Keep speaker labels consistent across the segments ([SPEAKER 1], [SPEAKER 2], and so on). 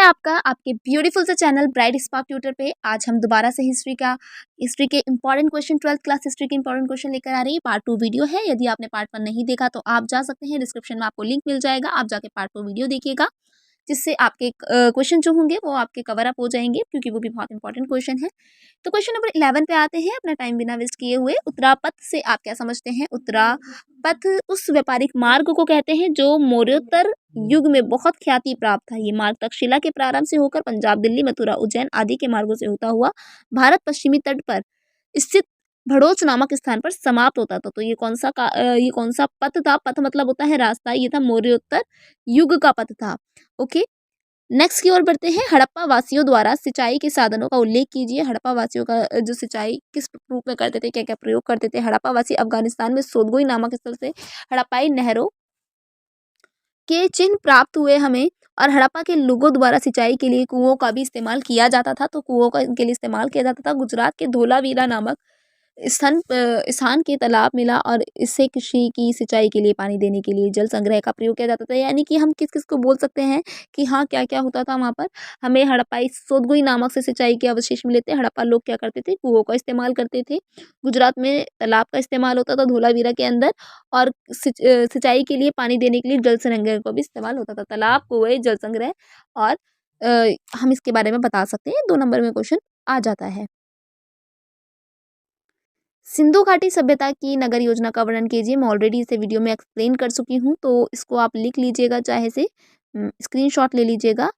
[SPEAKER 1] आपका आपके ब्यूटीफुल से चैनल ब्राइट स्पार्क ट्यूटर पे। आज हम दोबारा से हिस्ट्री के important question 12th class history के इंपॉर्टेंट क्वेश्चन लेकर आ रही है। पार्ट 2 वीडियो है। यदि आपने पार्ट 1 नहीं देखा तो आप जा सकते हैं, डिस्क्रिप्शन में आपको लिंक मिल जाएगा, आप जाके पार्ट 2 वीडियो देखिएगा, जिससे आपके क्वेश्चन जो होंगे वो आपके कवर अप हो जाएंगे, क्योंकि वो भी बहुत इंपॉर्टेंट क्वेश्चन है। तो क्वेश्चन नंबर 11 पे आते हैं। अपना टाइम बिना वेस्ट किए हुए, उत्तरापथ से आप क्या समझते हैं? उत्तरापथ उस व्यापारिक मार्ग को कहते हैं जो मौर्योत्तर युग में बहुत ख्याति प्राप्त था। ये मार्ग तक्षशिला के प्रारंभ से होकर पंजाब, दिल्ली, मथुरा, उज्जैन आदि के मार्गों से होता हुआ भारत पश्चिमी तट पर स्थित भड़ोच नामक स्थान पर समाप्त होता था। तो ये कौन सा पथ था? पथ मतलब होता है रास्ता। ये था मौर्योत्तर युग का पथ था। ओके, नेक्स्ट की ओर बढ़ते हैं। हड़प्पा वासियों द्वारा सिंचाई के साधनों का उल्लेख कीजिए। हड़प्पा वासियों का जो सिंचाई किस रूप में करते थे, क्या क्या प्रयोग करते थे? हड़प्पा वासी अफगानिस्तान में सोदगोई नामक स्थल से हड़प्पाई नहरों के चिन्ह प्राप्त हुए हमें, और हड़प्पा के लोगों द्वारा सिंचाई के लिए कुओं का भी इस्तेमाल किया जाता था। तो कुओं का इनके लिए इस्तेमाल किया जाता था। गुजरात के धोलावीरा नामक स्थान के तालाब मिला, और इससे कृषि की सिंचाई के लिए, पानी देने के लिए जल संग्रह का प्रयोग किया जाता था। यानी कि हम किस किस को बोल सकते हैं कि हाँ, क्या क्या होता था वहाँ पर? हमें हड़प्पाई सोदगुई नामक से सिंचाई के अवशेष मिले थे। हड़प्पा लोग क्या करते थे? कुओं का इस्तेमाल करते थे। गुजरात में तालाब का इस्तेमाल होता था धोलावीरा के अंदर, और सिंचाई के लिए, पानी देने के लिए जल संग्रह का भी इस्तेमाल होता था। तालाब, कुएं, जल संग्रह, और हम इसके बारे में बता सकते हैं। 2 नंबर में क्वेश्चन आ जाता है। सिंधु घाटी सभ्यता की नगर योजना का वर्णन कीजिए। मैं ऑलरेडी इसे वीडियो में एक्सप्लेन कर चुकी हूँ, तो इसको आप लिख लीजिएगा, चाहे से स्क्रीनशॉट ले लीजिएगा।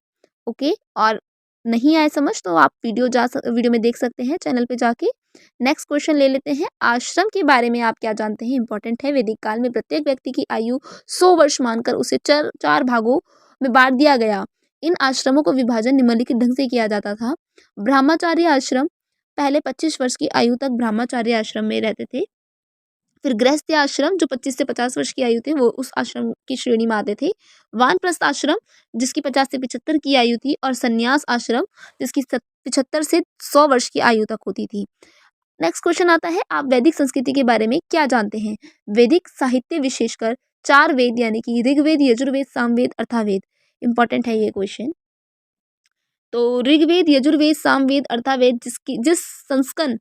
[SPEAKER 1] ओके, और नहीं आए समझ तो आप वीडियो में देख सकते हैं चैनल पे जाके। नेक्स्ट क्वेश्चन ले लेते हैं। आश्रम के बारे में आप क्या जानते हैं? इंपॉर्टेंट है। वैदिक काल में प्रत्येक व्यक्ति की आयु 100 वर्ष मानकर उसे चार भागों में बांट दिया गया। इन आश्रमों को विभाजन निम्नलिखित ढंग से किया जाता था। ब्रह्मचार्य आश्रम, पहले 25 वर्ष की आयु तक ब्रह्मचार्य आश्रम में रहते थे। फिर गृहस्थ आश्रम, जो 25 से 50 वर्ष की आयु थे, वो उस आश्रम की श्रेणी में आते थे। वानप्रस्थ आश्रम, जिसकी 50 से 75 की आयु थी, और संन्यास आश्रम, जिसकी 75 से 100 वर्ष की आयु तक होती थी। नेक्स्ट क्वेश्चन आता है। आप वैदिक संस्कृति के बारे में क्या जानते हैं? वैदिक साहित्य विशेषकर 4 वेद, यानी कि ऋग्वेद, यजुर्वेद, सामवेद, अथर्ववेद। इंपॉर्टेंट है ये क्वेश्चन। तो ऋग्वेद, यजुर्वेद, सामवेद, अथर्ववेद, जिस संस्करण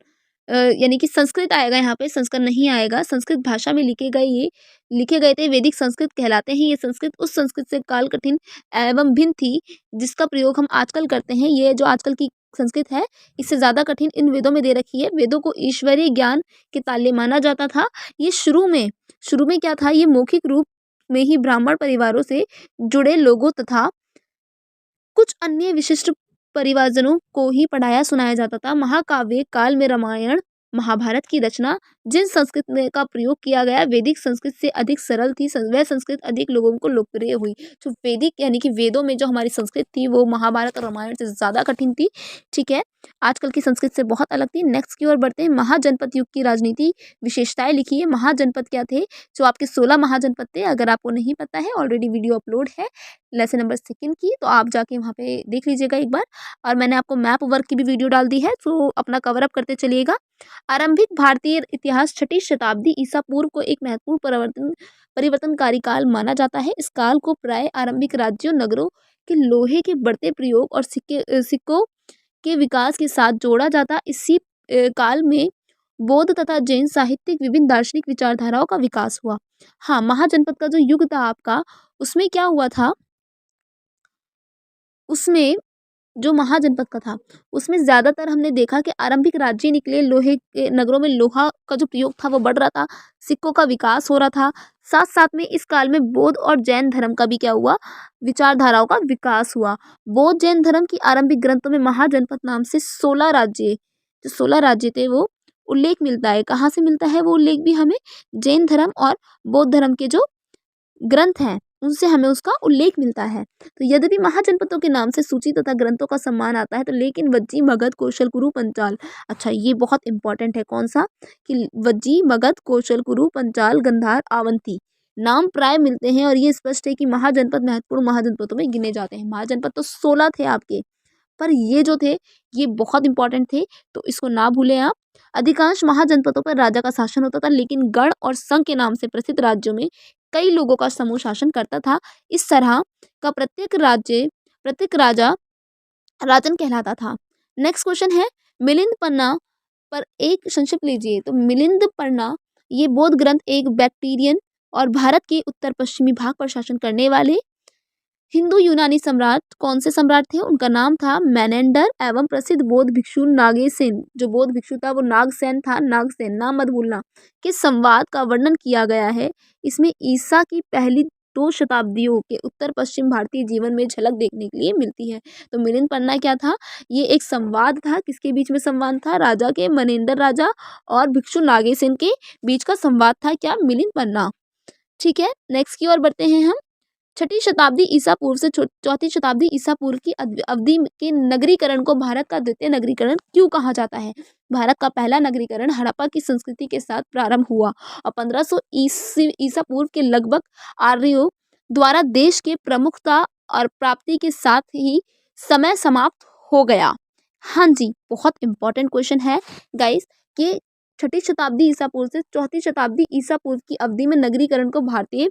[SPEAKER 1] यानी कि संस्कृत आएगा यहाँ पे, संस्कृत नहीं आएगा। संस्कृत भाषा में लिखे गए थे, वैदिक संस्कृत कहलाते हैं। ये संस्कृत उस संस्कृत से काल कठिन एवं भिन्न थी जिसका प्रयोग हम आजकल करते हैं। ये जो आजकल की संस्कृत है, इससे ज़्यादा कठिन इन वेदों में दे रखी है। वेदों को ईश्वरीय ज्ञान के ताले माना जाता था। ये शुरू में क्या था? ये मौखिक रूप में ही ब्राह्मण परिवारों से जुड़े लोगों तथा कुछ अन्य विशिष्ट परिवारजनों को ही पढ़ाया सुनाया जाता था। महाकाव्य काल में रामायण, महाभारत की रचना जिन संस्कृत में का प्रयोग किया गया, वैदिक संस्कृत से अधिक सरल थी। वह संस्कृत अधिक लोगों को लोकप्रिय हुई। जो वैदिक यानी कि वेदों में जो हमारी संस्कृत थी, वो महाभारत और रामायण से ज़्यादा कठिन थी। ठीक है, आजकल की संस्कृत से बहुत अलग थी। नेक्स्ट की ओर बढ़ते हैं। महाजनपद युग की राजनीति विशेषताएं लिखिए। महाजनपद क्या थे? जो आपके 16 महाजनपद थे। अगर आपको नहीं पता है, ऑलरेडी वीडियो अपलोड है लेसन नंबर 2 की, तो आप जाके वहाँ पे देख लीजिएगा एक बार। और मैंने आपको मैप वर्क की भी वीडियो डाल दी है, तो अपना कवर अप करते चलिएगा। आरंभिक भारतीय इतिहास 6ठी शताब्दी ईसा पूर्व को एक महत्वपूर्ण परिवर्तनकारी काल माना जाता है। इस काल को प्राय आरंभिक राज्यों, नगरों के लोहे के बढ़ते प्रयोग और सिक्कों के विकास के साथ जोड़ा जाता। इसी काल में बौद्ध तथा जैन साहित्यिक विभिन्न दार्शनिक विचारधाराओं का विकास हुआ। हाँ, महाजनपद का जो युग था आपका, उसमें क्या हुआ था? उसमें जो महाजनपद का था, उसमें ज़्यादातर हमने देखा कि आरंभिक राज्य निकले। लोहे के नगरों में लोहा का जो प्रयोग था वो बढ़ रहा था, सिक्कों का विकास हो रहा था। साथ साथ में इस काल में बौद्ध और जैन धर्म का भी क्या हुआ? विचारधाराओं का विकास हुआ। बौद्ध जैन धर्म की आरंभिक ग्रंथों में महाजनपद नाम से 16 राज्य थे, वो उल्लेख मिलता है। कहाँ से मिलता है वो उल्लेख? भी हमें जैन धर्म और बौद्ध धर्म के जो ग्रंथ हैं, उनसे हमें उसका उल्लेख मिलता है। तो यद्यपि महाजनपदों के नाम से सूची तथा ग्रंथों का सम्मान आता है, तो लेकिन वज्जी, मगध, कौशल, कुरु, पंचाल, अच्छा ये बहुत इंपॉर्टेंट है। कौन सा? कि वज्जी, मगध, कौशल, कुरु, पंचाल, गंधार, अवंती नाम प्राय मिलते हैं, और ये स्पष्ट है कि महाजनपद महत्वपूर्ण महाजनपदों में गिने जाते हैं। महाजनपद तो 16 थे आपके, पर ये जो थे ये बहुत इंपॉर्टेंट थे, तो इसको ना भूलें आप। अधिकांश महाजनपदों पर राजा का शासन होता था, लेकिन गढ़ और संघ के नाम से प्रसिद्ध राज्यों में कई लोगों का समूह शासन करता था। इस तरह का प्रत्येक राजा राजन कहलाता था। नेक्स्ट क्वेश्चन है, मिलिंद पन्ना पर एक संक्षिप्त लीजिए। तो मिलिंद पन्ना ये बौद्ध ग्रंथ एक बैक्टीरियन और भारत के उत्तर पश्चिमी भाग पर शासन करने वाले हिंदू यूनानी सम्राट कौन से सम्राट थे? उनका नाम था मैनेंडर एवं प्रसिद्ध बौद्ध भिक्षु नागसेन। जो बौद्ध भिक्षु था वो नागसेन था, नागसेन नाम मत भूलना। के संवाद का वर्णन किया गया है। इसमें ईसा की पहली 2 शताब्दियों के उत्तर पश्चिम भारतीय जीवन में झलक देखने के लिए मिलती है। तो मिलिंद पन्ना क्या था? ये एक संवाद था। किसके बीच में संवाद था? राजा के, मनेंडर राजा और भिक्षु नागसेन के बीच का संवाद था क्या? मिलिंद पन्ना। ठीक है, नेक्स्ट की ओर बढ़ते हैं हम। 6ठी शताब्दी ईसा पूर्व से 4ठी शताब्दी ईसा पूर्व की अवधि के नगरीकरण को भारत का द्वितीय नगरीकरण क्यों कहा जाता है? भारत का पहला नगरीकरण हड़प्पा की संस्कृति के साथ प्रारंभ हुआ और 1500 ईसा पूर्व के लगभग आर्यों द्वारा देश के प्रमुखता और प्राप्ति के साथ ही समय समाप्त हो गया। हाँ जी, बहुत इंपॉर्टेंट क्वेश्चन है गाइस कि 6ठी शताब्दी ईसा पूर्व से 4ठी शताब्दी ईसा पूर्व की अवधि में नगरीकरण को भारतीय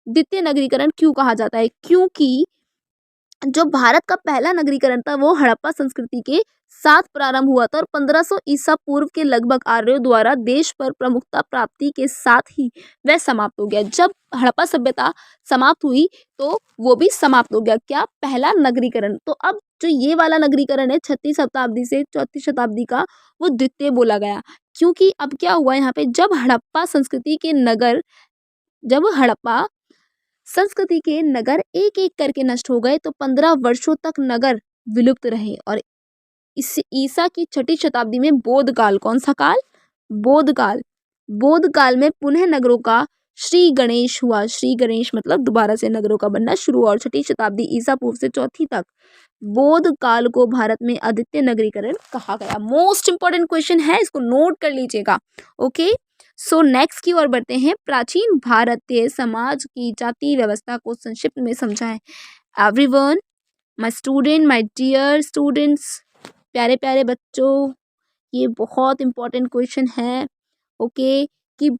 [SPEAKER 1] द्वितीय नगरीकरण क्यों कहा जाता है? क्योंकि जो भारत का पहला नगरीकरण था वो हड़प्पा संस्कृति के साथ प्रारंभ हुआ था और 1500 ईसा पूर्व के लगभग आर्यों द्वारा देश पर प्रमुखता प्राप्ति के साथ ही वह समाप्त हो गया। जब हड़प्पा सभ्यता समाप्त हुई तो वो भी समाप्त हो गया। क्या? पहला नगरीकरण। तो अब जो ये वाला नगरीकरण है 6ठी शताब्दी से 4ठी शताब्दी का, वो द्वितीय बोला गया। क्योंकि अब क्या हुआ यहाँ पे, जब हड़प्पा संस्कृति के नगर एक एक करके नष्ट हो गए तो 15 वर्षों तक नगर विलुप्त रहे और इस ईसा की 6ठी शताब्दी में बौद्ध काल, कौन सा काल? बौद्ध काल में पुनः नगरों का श्री गणेश हुआ। श्री गणेश मतलब दोबारा से नगरों का बनना शुरू हुआ और 6ठी शताब्दी ईसा पूर्व से 4ठी तक बौद्ध काल को भारत में अद्वितीय नगरीकरण कहा गया। मोस्ट इंपॉर्टेंट क्वेश्चन है, इसको नोट कर लीजिएगा। ओके, सो नेक्स्ट की ओर बढ़ते हैं। प्राचीन भारतीय समाज की जाति व्यवस्था को संक्षिप्त में समझाएं। Everyone, my student, my dear students, प्यारे प्यारे बच्चों, ये बहुत इंपॉर्टेंट क्वेश्चन है। ओके, कि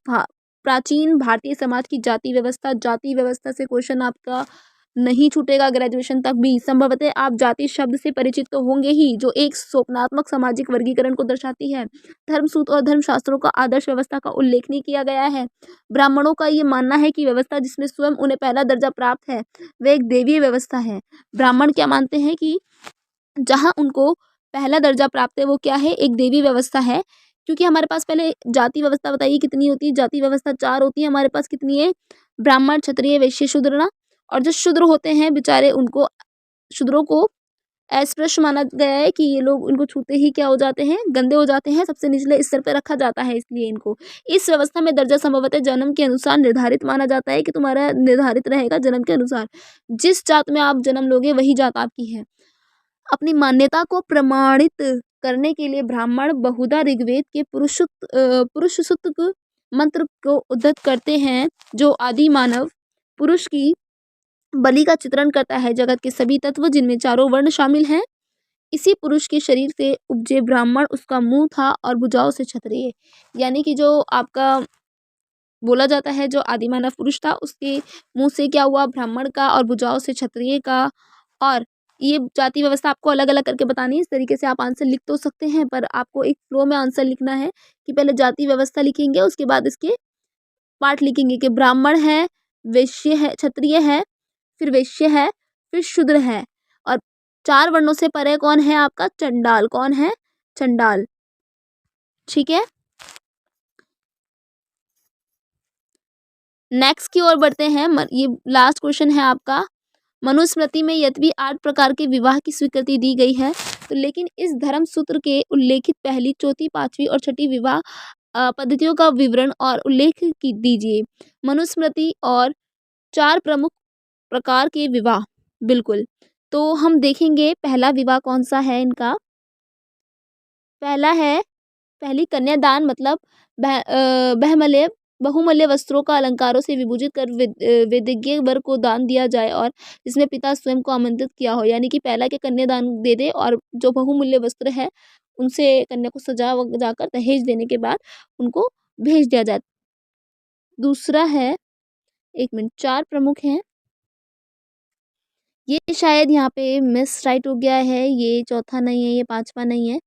[SPEAKER 1] प्राचीन भारतीय समाज की जाति व्यवस्था से क्वेश्चन आपका नहीं छूटेगा ग्रेजुएशन तक भी। संभवतः आप जाति शब्द से परिचित तो होंगे ही, जो एक स्वप्नात्मक सामाजिक वर्गीकरण को दर्शाती है। धर्मसूत्र और धर्मशास्त्रों का आदर्श व्यवस्था का उल्लेख नहीं किया गया है। ब्राह्मणों का ये मानना है कि व्यवस्था जिसमें स्वयं उन्हें पहला दर्जा प्राप्त है वह एक देवीय व्यवस्था है। ब्राह्मण क्या मानते हैं कि जहाँ उनको पहला दर्जा प्राप्त है वो क्या है? एक देवी व्यवस्था है। क्योंकि हमारे पास पहले जाति व्यवस्था बताइए कितनी होती है? जाति व्यवस्था 4 होती है हमारे पास। कितनी है? ब्राह्मण, क्षत्रिय, वैश्य, शूद्र ना। और जो शूद्र होते हैं बेचारे, उनको, शूद्रों को अस्पृश्य माना गया है कि ये लोग, उनको छूते ही क्या हो जाते हैं? गंदे हो जाते हैं। सबसे निचले स्तर पर रखा जाता है, इसलिए इनको इस व्यवस्था में दर्जा संभवतः जन्म के अनुसार निर्धारित माना जाता है कि तुम्हारा निर्धारित रहेगा जन्म के अनुसार। जिस जात में आप जन्म लोगे वही जात आपकी है। अपनी मान्यता को प्रमाणित करने के लिए ब्राह्मण बहुधा ऋग्वेद के पुरुष सूक्त मंत्र को उद्धृत करते हैं, जो आदि मानव पुरुष की बलि का चित्रण करता है। जगत के सभी तत्व जिनमें चारों वर्ण शामिल हैं, इसी पुरुष के शरीर से उपजे ब्राह्मण, उसका मुंह था और भुजाओं से क्षत्रिय। यानी कि जो आपका बोला जाता है, जो आदि मानव पुरुष था उसके मुंह से क्या हुआ? ब्राह्मण का, और भुजाओं से क्षत्रिय का। और ये जाति व्यवस्था आपको अलग अलग करके बतानी है। इस तरीके से आप आंसर लिख तो सकते हैं, पर आपको एक फ्लो में आंसर लिखना है कि पहले जाति व्यवस्था लिखेंगे, उसके बाद इसके पार्ट लिखेंगे कि ब्राह्मण है, वैश्य है, क्षत्रिय है, फिर वैश्य है, फिर शूद्र है, और 4 वर्णों से परे कौन है आपका? चंडाल। कौन है? चंडाल। ठीक है, नेक्स्ट की ओर बढ़ते हैं। ये लास्ट क्वेश्चन है आपका। मनुस्मृति में यद्यपि 8 प्रकार के विवाह की स्वीकृति दी गई है, तो लेकिन इस धर्म सूत्र के उल्लेखित पहली, चौथी, पांचवी और छठी विवाह पद्धतियों का विवरण और उल्लेख दीजिए। मनुस्मृति और 4 प्रमुख प्रकार के विवाह। बिल्कुल, तो हम देखेंगे पहला विवाह कौन सा है इनका। पहली कन्यादान, मतलब बहमल्य बहुमूल्य वस्त्रों का अलंकारों से विभूषित कर वेदिज्ञ वर को दान दिया जाए और जिसमें पिता स्वयं को आमंत्रित किया हो। यानी कि पहला के कन्यादान दे दे और जो बहुमूल्य वस्त्र है उनसे कन्या को सजा जाकर दहेज देने के बाद उनको भेज दिया जाए। दूसरा है, 1 मिनट, 4 प्रमुख हैं। ये शायद यहाँ पे मिस राइट हो गया है, ये चौथा नहीं है, ये पाँचवा नहीं है।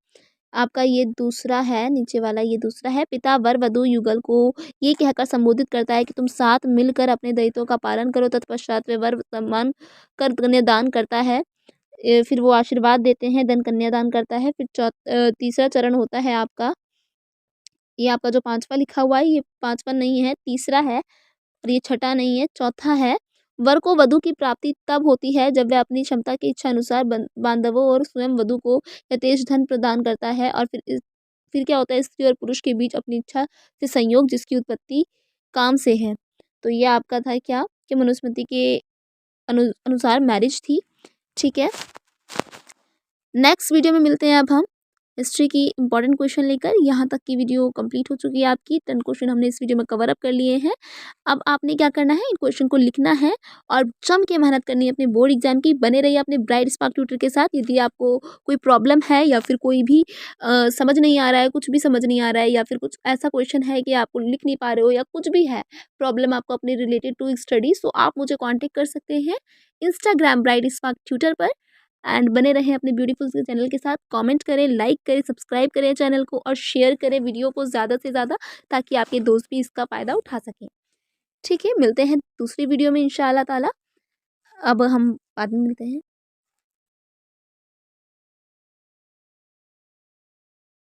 [SPEAKER 1] आपका ये दूसरा है, नीचे वाला ये दूसरा है। पिता वर-वधू युगल को ये कहकर संबोधित करता है कि तुम साथ मिलकर अपने दायित्वों का पालन करो। तत्पश्चात वे वर सम्मान कर कन्यादान करता है। फिर वो आशीर्वाद देते हैं, देन कन्यादान करता है। फिर तीसरा चरण होता है आपका, ये आपका जो पाँचवा लिखा हुआ है, ये पाँचवा नहीं है, तीसरा है और ये छठा नहीं है, चौथा है। वर को वधू की प्राप्ति तब होती है जब वह अपनी क्षमता की इच्छा अनुसार बांधवों और स्वयं वधू को यथेष्ट धन प्रदान करता है। और फिर क्या होता है, स्त्री और पुरुष के बीच अपनी इच्छा से संयोग जिसकी उत्पत्ति काम से है। तो ये आपका था क्या कि मनुस्मृति के अनुसार मैरिज थी। ठीक है, नेक्स्ट वीडियो में मिलते हैं अब हम हिस्ट्री की इंपॉर्टेंट क्वेश्चन लेकर। यहाँ तक की वीडियो कंप्लीट हो चुकी है आपकी, 10 क्वेश्चन हमने इस वीडियो में कवर अप कर लिए हैं। अब आपने क्या करना है, इन क्वेश्चन को लिखना है और जम के मेहनत करनी है अपने बोर्ड एग्जाम की। बने रहिए अपने ब्राइट स्पार्क ट्यूटर के साथ। यदि आपको कोई प्रॉब्लम है या फिर कोई भी समझ नहीं आ रहा है, कुछ भी समझ नहीं आ रहा है, या फिर कुछ ऐसा क्वेश्चन है कि आपको लिख नहीं पा रहे हो, या कुछ भी है प्रॉब्लम आपको अपने रिलेटेड टू स्टडीज, तो आप मुझे कॉन्टेक्ट कर सकते हैं इंस्टाग्राम ब्राइट स्पार्क ट्यूटर पर। एंड बने रहें अपने ब्यूटीफुल से चैनल के साथ। कमेंट करें, लाइक करें, सब्सक्राइब करें चैनल को और शेयर करें वीडियो को ज़्यादा से ज़्यादा, ताकि आपके दोस्त भी इसका फ़ायदा उठा सकें। ठीक है, मिलते हैं दूसरी वीडियो में इंशाअल्लाह ताला। अब हम बाद में मिलते हैं।